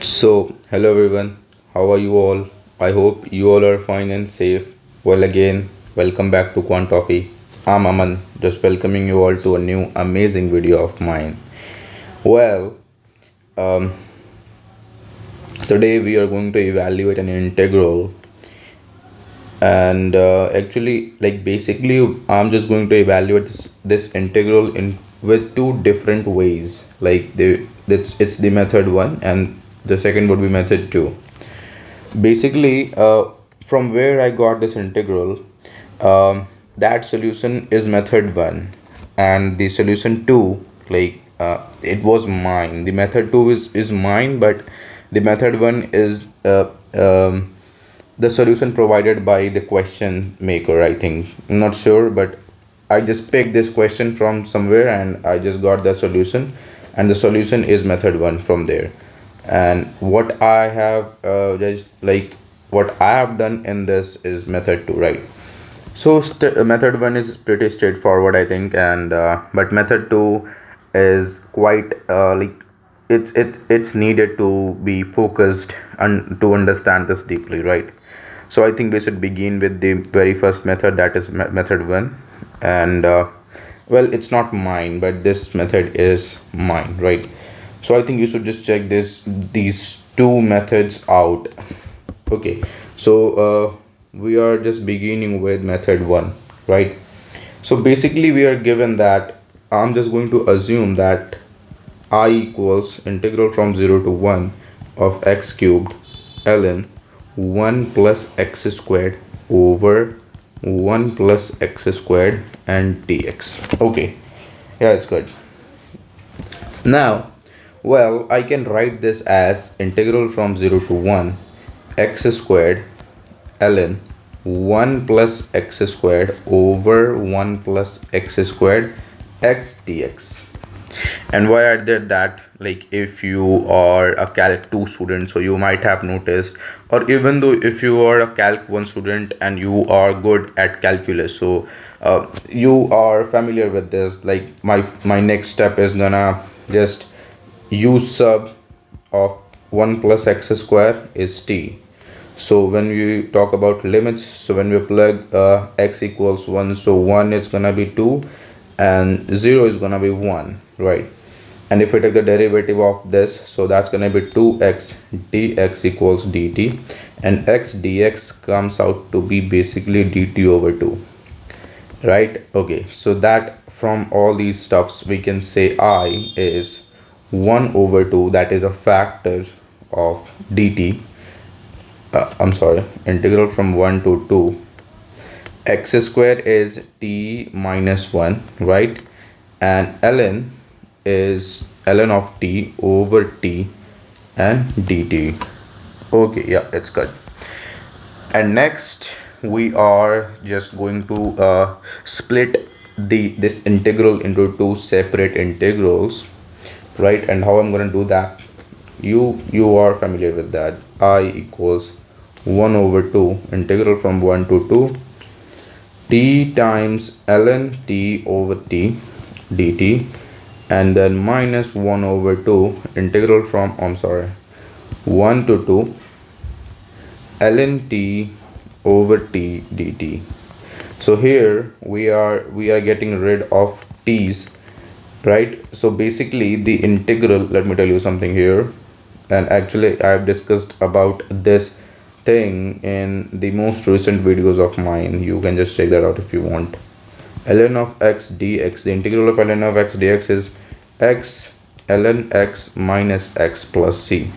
So, hello everyone, how are you all? I hope you all are fine and safe. Well, again, welcome back to Quantoffee. I'm Aman, just welcoming you all to a new amazing video of mine. Well, um, today we are going to evaluate an integral, and actually, like basically, I'm just going to evaluate this integral in with two different ways. Like it's the method one, and the second would be method two. Basically, from where I got this integral, that solution is method 1, and the solution 2, it was mine. The method 2 is mine, but the method 1 is the solution provided by the question maker, I think. I'm not sure, but I just picked this question from somewhere and I just got the solution, and the solution is method 1 from there. And what I have just like what I have done in this is method 2, right? So method 1 is pretty straightforward, I think, and but method 2 is quite it's needed to be focused and to understand this deeply, right? So I think we should begin with the very first method, that is method 1. And well, it's not mine, but this method is mine, right? So I think you should just check these two methods out. Okay, so we are just beginning with method 1, right? So basically we are given that I'm just going to assume that I equals integral from 0 to 1 of x cubed ln 1 plus x squared over 1 plus x squared and dx. Okay, yeah, it's good. Now, well, I can write this as integral from 0 to 1 x squared ln 1 plus x squared over 1 plus x squared x dx. And why I did that, like if you are a calc 2 student, so you might have noticed, or even though if you are a calc 1 student and you are good at calculus, so you are familiar with this. Like my next step is gonna just use sub of 1 plus x square is t. So when we talk about limits, so when we plug x equals 1, so 1 is gonna be 2 and 0 is gonna be 1, right? And if we take the derivative of this, so that's gonna be 2x dx equals dt, and x dx comes out to be basically dt over 2, right? Okay, so that from all these stuffs we can say I is 1 over 2, that is a factor of dt. I'm sorry, integral from 1 to 2. X square is t minus 1, right? And ln is ln of t over t and dt. Okay, yeah, it's good. And next we are just going to split this integral into two separate integrals, right? And how I'm going to do that, you are familiar with that. I equals 1 over 2 integral from 1 to 2 t times ln t over t dt, and then minus 1 over 2 integral from 1 to 2 ln t over t dt. So here we are getting rid of t's, right? So basically the integral, let me tell you something here, and actually I have discussed about this thing in the most recent videos of mine. You can just check that out if you want. Ln of x dx, the integral of ln of x dx is x ln x minus x plus c.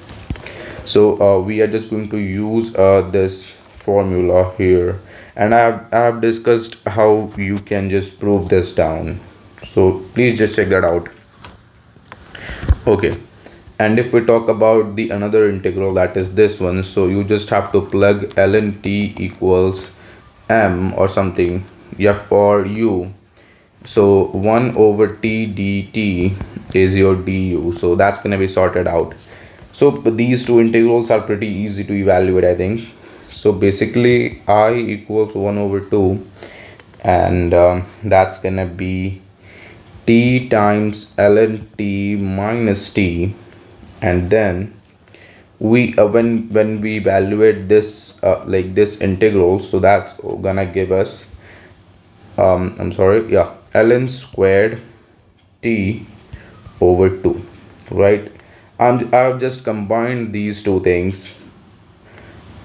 So we are just going to use this formula here, and I have discussed how you can just prove this down, so please just check that out. Okay, and if we talk about the another integral, that is this one, so you just have to plug ln t equals m or something, yep, or u. So 1 over t dt is your du, so that's going to be sorted out. So these two integrals are pretty easy to evaluate, I think. So basically I equals 1 over 2, and that's gonna be t times ln t minus t, and then we when we evaluate this like this integral, so that's gonna give us I'm sorry, yeah, ln squared t over 2, right? I've just combined these two things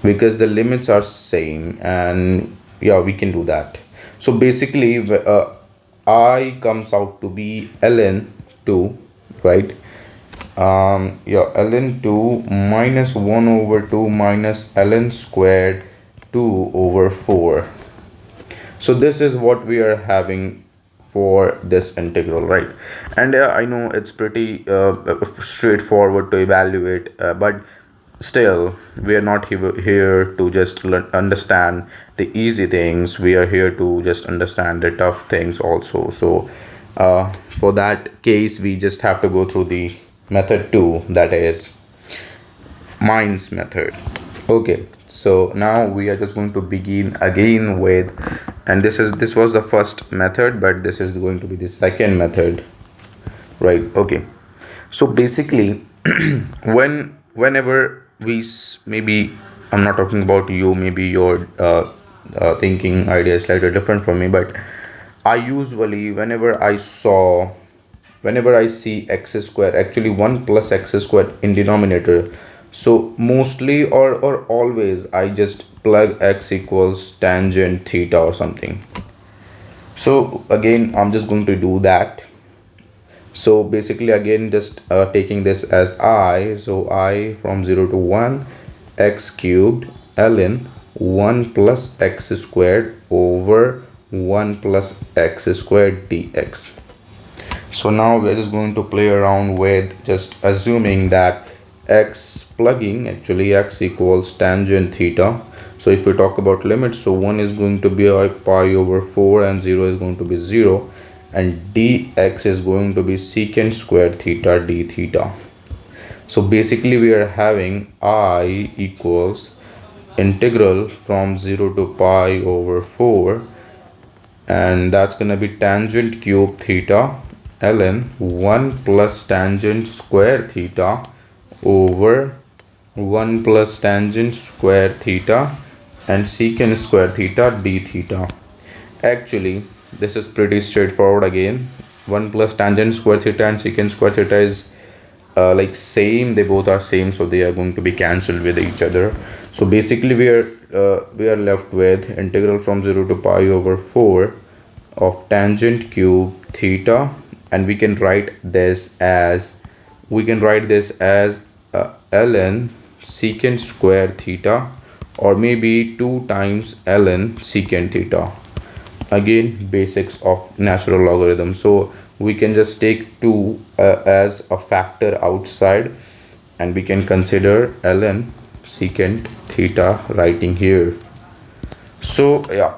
because the limits are same, and yeah, we can do that. So basically I comes out to be ln 2, right? Yeah, ln 2 minus 1 over 2 minus ln squared 2 over 4. So this is what we are having for this integral, right? And I know it's pretty straightforward to evaluate, but still we are not here to just understand the easy things. We are here to just understand the tough things also. So for that case, we just have to go through the method 2, that is Mines method. Okay, so now we are just going to begin again with, and this was the first method, but this is going to be the second method, right? Okay, so basically whenever maybe I'm not talking about you, maybe your thinking idea is slightly different from me, but I usually whenever I see x square, actually 1 plus x square in denominator, so mostly or always I just plug x equals tangent theta or something. So again, I'm just going to do that. So basically again, just taking this as I, so I from 0 to 1 x cubed ln 1 plus x squared over 1 plus x squared dx. So now we're just going to play around with just assuming that plugging actually x equals tangent theta. So if we talk about limits, so 1 is going to be pi over 4 and 0 is going to be 0, and dx is going to be secant square theta d theta. So basically we are having I equals integral from 0 to pi over 4, and that's gonna be tangent cube theta ln 1 plus tangent square theta over 1 plus tangent square theta and secant square theta d theta. Actually, this is pretty straightforward again. 1 plus tangent square theta and secant square theta is like same, they both are same, so they are going to be cancelled with each other. So basically we are left with integral from 0 to pi over 4 of tangent cube theta, and we can write this as ln secant square theta, or maybe 2 times ln secant theta. Again, basics of natural logarithm. So we can just take 2 as a factor outside, and we can consider ln secant theta writing here. So yeah,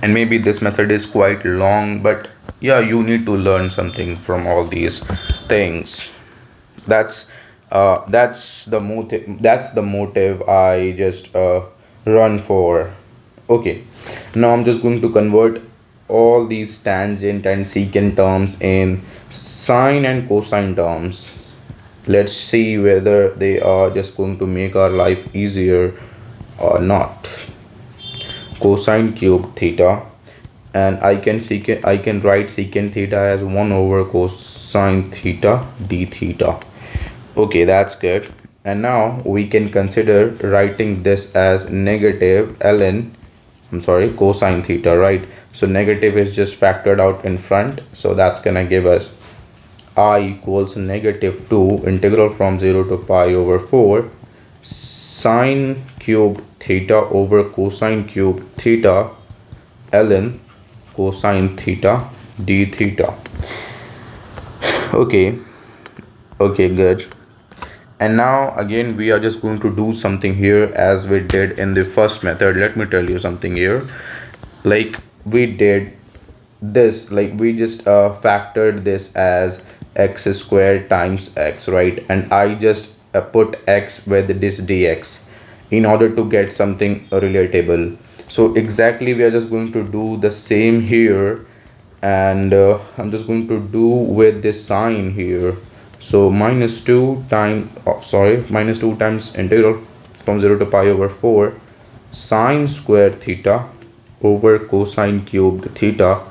and maybe this method is quite long, but yeah, you need to learn something from all these things. That's the motive I just run for. Okay, now I'm just going to convert all these tangent and secant terms in sine and cosine terms. Let's see whether they are just going to make our life easier or not. Cosine cube theta, and I can write secant theta as 1 over cosine theta d theta. Okay, that's good. And now we can consider writing this as negative ln, I'm sorry, cosine theta, right? So negative is just factored out in front, so that's gonna give us I equals negative 2 integral from 0 to pi over 4 sine cubed theta over cosine cubed theta ln cosine theta d theta. Okay, good. And now again we are just going to do something here as we did in the first method. Let me tell you something here. Like we did this, like we just factored this as x squared times x, right? And I just put x with this dx in order to get something relatable. So exactly we are just going to do the same here, and I'm just going to do with this sign here. So minus 2 times, minus 2 times integral from 0 to pi over 4 sine square theta over cosine cubed theta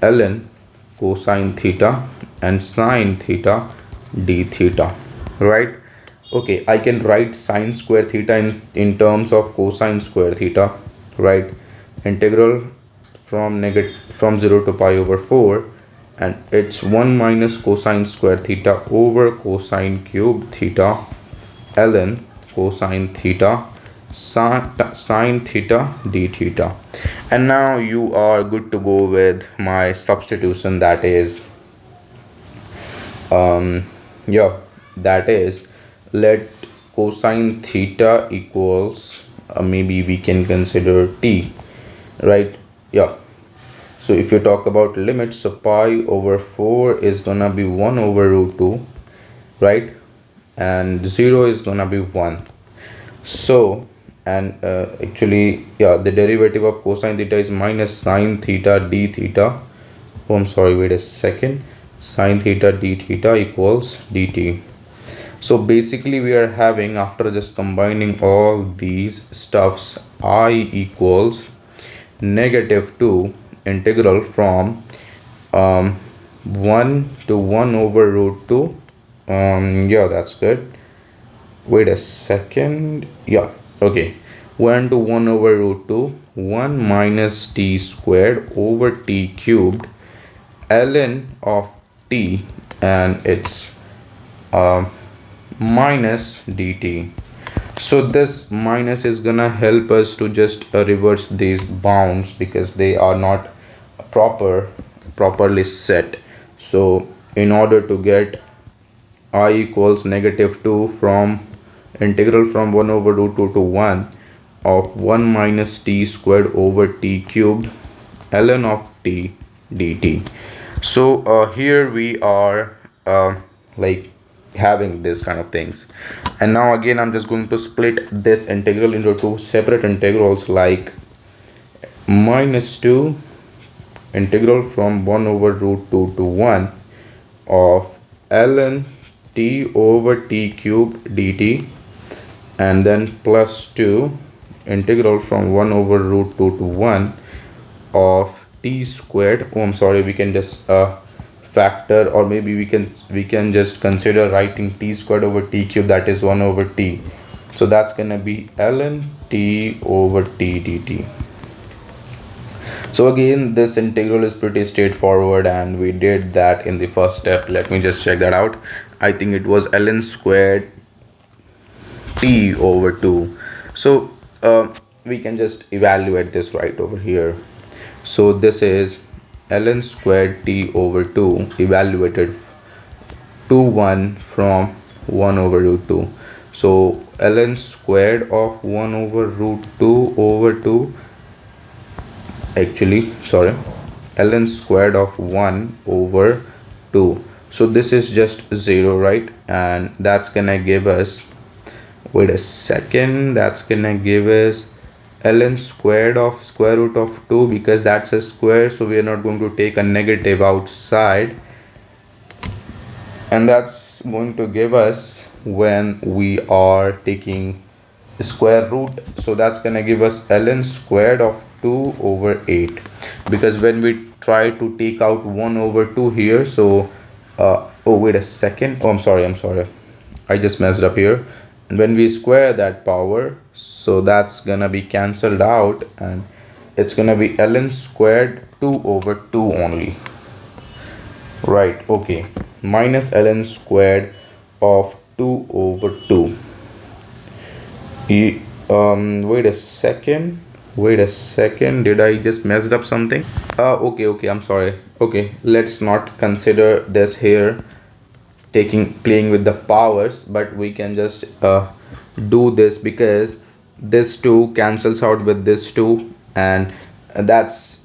ln cosine theta and sine theta d theta, right? Okay, I can write sine square theta in terms of cosine square theta, right? Integral from 0 to pi over 4, and it's 1 minus cosine square theta over cosine cube theta ln cosine theta sine theta d theta. And now you are good to go with my substitution, that is yeah, that is, let cosine theta equals maybe we can consider t, right? Yeah, so if you talk about limits, so pi over 4 is gonna be 1 over root 2, right? And 0 is gonna be 1. So, and actually, yeah, the derivative of cosine theta is minus sine theta d theta. Oh, I'm sorry, wait a second. Sine theta d theta equals dt. So basically we are having, after just combining all these stuffs, I equals negative 2 integral from 1 to 1 over root 2. Yeah, that's good. Wait a second. Yeah, okay. 1 to 1 over root 2, 1 minus t squared over t cubed ln of t, and it's minus dt. So this minus is gonna help us to just reverse these bounds because they are not properly set. So in order to get I equals negative 2 from integral from 1 over root 2 to 1 of 1 minus t squared over t cubed ln of t dt. So here we are like having this kind of things, and now again I'm just going to split this integral into two separate integrals, like minus 2 integral from 1 over root 2 to 1 of ln t over t cubed dt, and then plus 2 integral from 1 over root 2 to 1 of t squared. Oh, I'm sorry, we can just factor, or maybe we can just consider writing t squared over t cube, that is 1 over t. So that's gonna be ln t over t dt. So again, this integral is pretty straightforward, and we did that in the first step. Let me just check that out. I think it was ln squared t over 2. So we can just evaluate this right over here. So this is ln squared t over 2 evaluated to 1 from 1 over root 2. So ln squared of 1 over root 2 over 2, actually sorry, ln squared of 1 over 2. So this is just 0, right? And that's gonna give us, wait a second, that's gonna give us ln squared of square root of 2, because that's a square, so we are not going to take a negative outside, and that's going to give us, when we are taking square root, so that's gonna give us ln squared of 2 over 8, because when we try to take out 1 over 2 here, so oh wait a second, oh I'm sorry, I just messed up here. And when we square that power, so that's gonna be cancelled out, and it's gonna be ln squared 2 over 2 only, right? Okay, minus ln squared of 2 over 2. Wait a second, did I just messed up something? Okay, I'm sorry. Okay, let's not consider this here, playing with the powers, but we can just do this, because this 2 cancels out with this 2, and that's,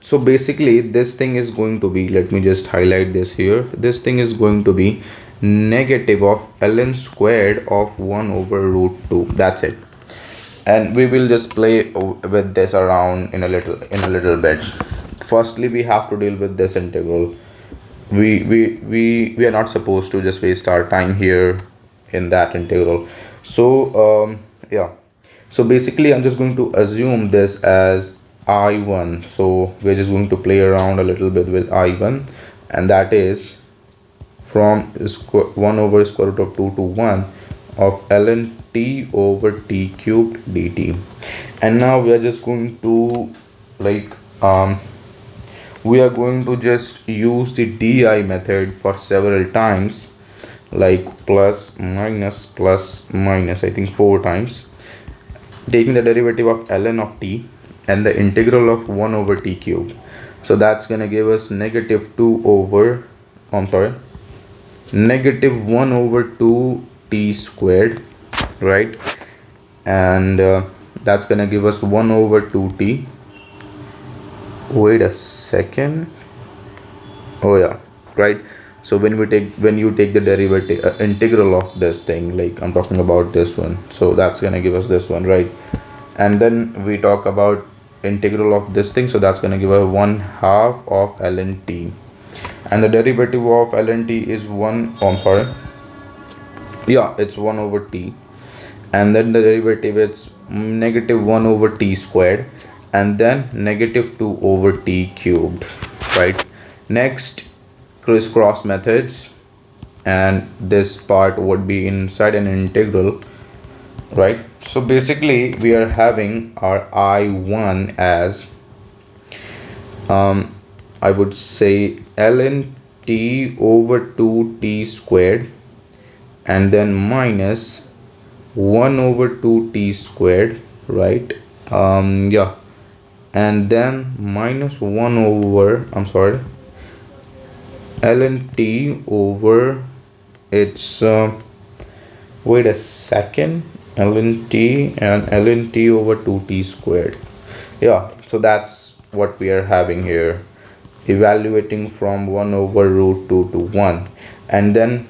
so basically this thing is going to be, let me just highlight this here, this thing is going to be negative of ln squared of 1 over root 2. That's it, and we will just play with this around in a little bit. Firstly, we have to deal with this integral. we are not supposed to just waste our time here in that integral. So yeah, so basically I'm just going to assume this as I1. So we're just going to play around a little bit with I1, and that is from 1 over square root of 2 to 1 of ln t over t cubed dt. And now we are just going to like we are going to just use the di method for several times, like plus minus I think 4 times, taking the derivative of ln of t and the integral of 1 over t cubed. So that's gonna give us negative 2 over negative 1 over 2 t squared, right? And that's gonna give us 1 over 2t. Wait a second. Oh yeah, right. So when you take the derivative integral of this thing, like I'm talking about this one, so that's gonna give us this one, right? And then we talk about integral of this thing, so that's gonna give us 1/2 of ln t, and the derivative of ln t is 1. Oh, I'm sorry, yeah, it's 1 over t, and then the derivative is negative 1 over t squared, and then negative 2 over t cubed, right? Next, crisscross methods, and this part would be inside an integral, right? So basically we are having our I1 as I would say ln t over 2t squared, and then minus 1 over 2t squared, right? Yeah, and then minus 1 over ln t over it's wait a second, ln t and ln t over 2t squared. Yeah, so that's what we are having here, evaluating from 1 over root 2 to 1, and then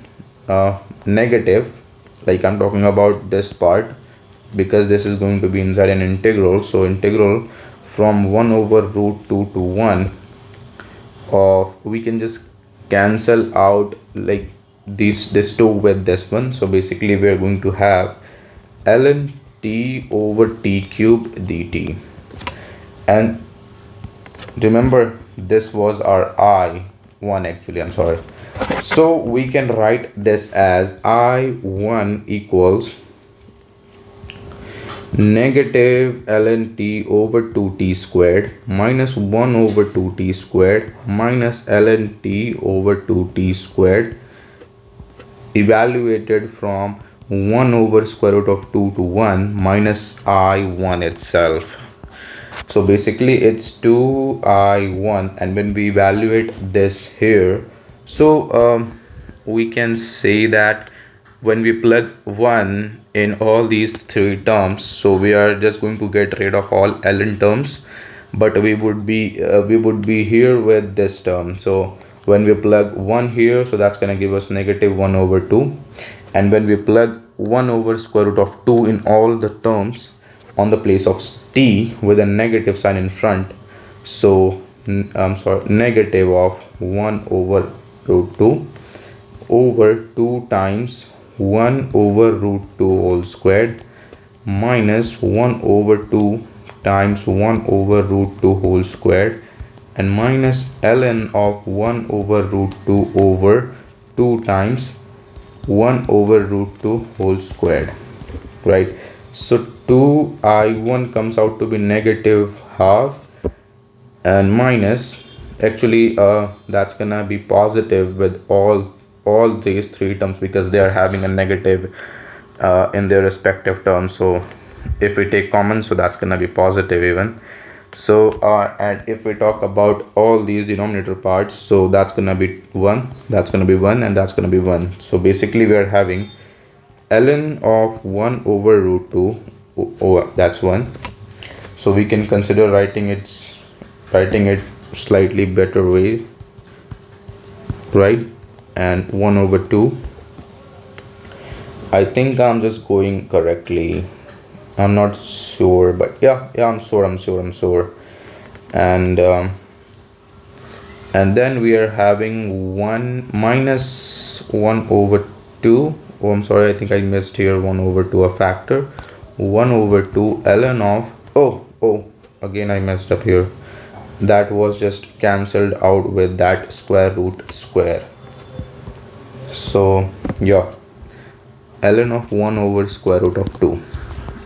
negative, like I'm talking about this part because this is going to be inside an integral. So integral from 1 over root 2 to 1 of, we can just cancel out like this 2 with this one. So basically we are going to have ln t over t cubed dt, and remember this was our I1 actually, I'm sorry. So we can write this as I1 equals negative ln t over 2t squared minus 1 over 2t squared minus ln t over 2t squared, evaluated from 1 over square root of 2 to 1 minus I1 itself. So basically it's 2I1, and when we evaluate this here, so we can say that when we plug 1 in all these 3 terms, so we are just going to get rid of all ln terms, but we would be here with this term. So when we plug 1 here, so that's going to give us negative 1 over 2, and when we plug 1 over square root of 2 in all the terms on the place of t with a negative sign in front, so I'm sorry, negative of 1 over root 2 over 2 times 1 over root 2 whole squared minus 1 over 2 times 1 over root 2 whole squared, and minus ln of 1 over root 2 over 2 times 1 over root 2 whole squared, right? So 2I1 comes out to be negative half, and minus, actually that's gonna be positive with all these 3 terms because they are having a negative in their respective terms. So if we take common, so that's gonna be positive even. So and if we talk about all these denominator parts, so that's gonna be 1, that's gonna be 1, and that's gonna be 1. So basically we are having ln of 1 over root 2, that's 1. So we can consider writing it slightly better way, right? And 1 over 2, I think I'm just going correctly, I'm not sure, but yeah, I'm sure. And and then we are having 1 minus 1 over 2. Oh, I'm sorry, I think I missed here 1 over 2, a factor. 1 over 2 ln of, oh, again I messed up here. That was just cancelled out with that square root square. So yeah, ln of 1 over square root of 2.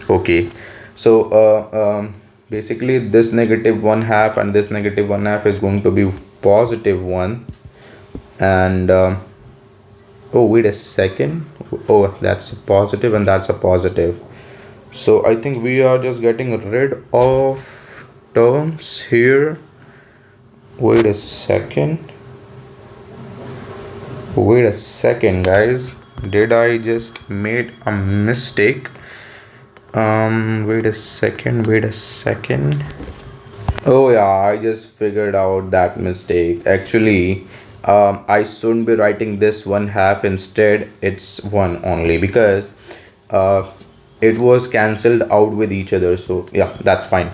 Okay, so basically this negative 1/2 and this negative 1/2 is going to be positive 1, and oh wait a second, oh that's a positive and that's a positive. So I think we are just getting rid of terms here. Wait a second, guys, did I just made a mistake? Wait a second. Oh yeah, I just figured out that mistake. Actually, I shouldn't be writing this 1/2, instead it's 1 only, because it was cancelled out with each other. So yeah, that's fine.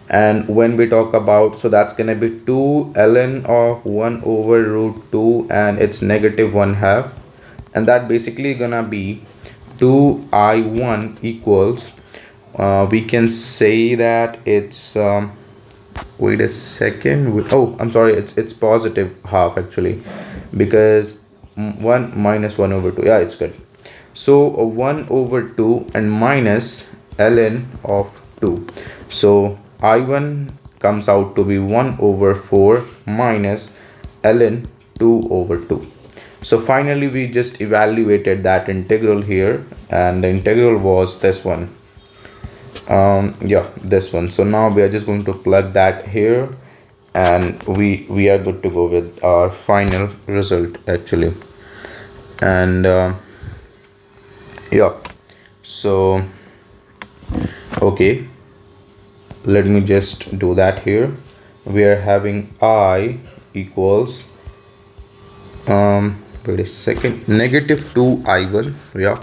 And when we talk about, so that's gonna be 2 ln of 1 over root 2, and it's negative 1/2, and that basically gonna be 2i1 equals, we can say that it's wait a second, oh I'm sorry, it's positive half actually, because 1 minus 1 over 2, yeah, it's good. So 1 over 2 and minus ln of 2, so I1 comes out to be 1 over 4 minus ln 2 over 2. So finally we just evaluated that integral here, and the integral was this one, yeah, this one. So now we are just going to plug that here, and we are good to go with our final result actually. And yeah, so okay, let me just do that here. We are having I equals wait a second, negative 2i1, yeah,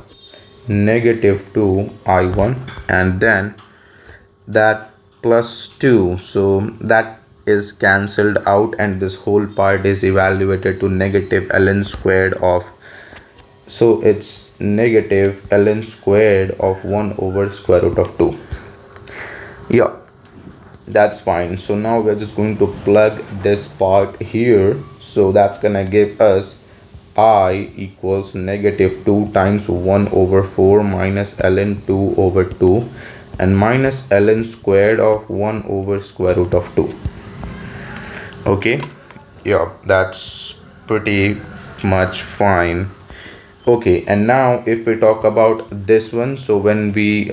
negative 2i1, and then that plus 2, so that is cancelled out, and this whole part is evaluated to negative ln squared of, so it's negative ln squared of 1 over square root of 2. Yeah, that's fine. So now we're just going to plug this part here, so that's gonna give us I equals negative 2 times 1 over 4 minus ln 2 over 2, and minus ln squared of 1 over square root of 2. Okay, yeah, that's pretty much fine. Okay, and now if we talk about this one, so when we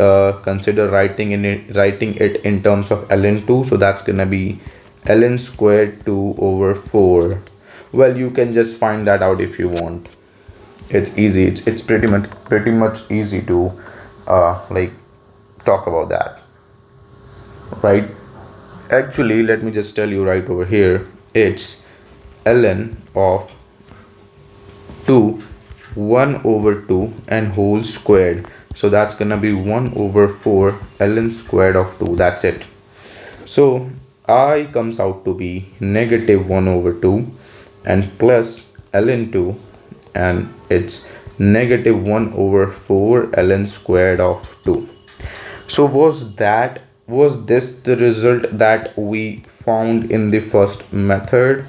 consider writing it in terms of ln 2, so that's gonna be ln squared 2 over 4. Well, you can just find that out if you want. It's easy, it's pretty much easy to like talk about that, right? Actually, let me just tell you right over here, it's ln of 2 1 over 2 and whole squared, so that's gonna be 1 over 4 ln squared of 2. That's it. So I comes out to be negative 1 over 2 and plus ln 2, and it's negative 1 over 4 ln squared of 2. So was this the result that we found in the first method?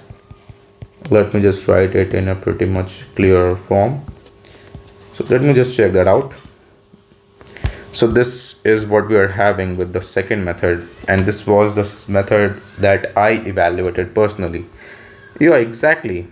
Let me just write it in a pretty much clearer form. So let me just check that out. So this is what we are having with the second method, and this was the method that I evaluated personally. Yeah, exactly.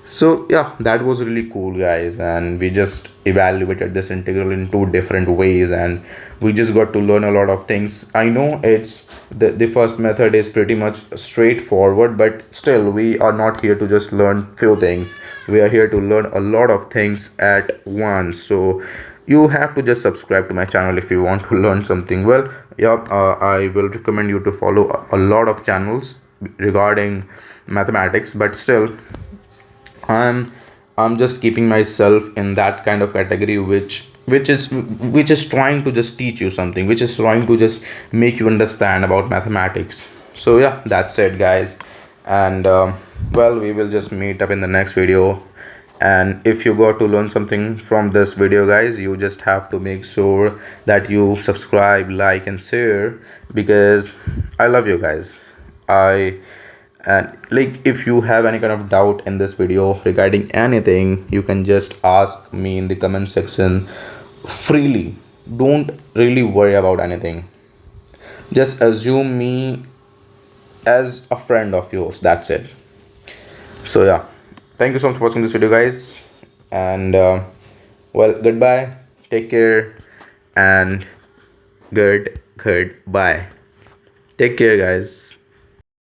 So yeah, that was really cool, guys, and we just evaluated this integral in 2 different ways, and we just got to learn a lot of things. I know it's the first method is pretty much straightforward, but still we are not here to just learn few things. We are here to learn a lot of things at once. So you have to just subscribe to my channel if you want to learn something. Well, yeah, I will recommend you to follow a lot of channels regarding mathematics, but still I'm just keeping myself in that kind of category which is trying to just teach you something, which is trying to just make you understand about mathematics. So yeah, that's it, guys. and well, we will just meet up in the next video. And if you got to learn something from this video, guys, you just have to make sure that you subscribe, like and share, because I love you guys. I And like, if you have any kind of doubt in this video regarding anything, you can just ask me in the comment section freely. Don't really worry about anything, just assume me as a friend of yours, that's it. So yeah, thank you so much for watching this video, guys. And well, goodbye, take care, and goodbye, take care, guys.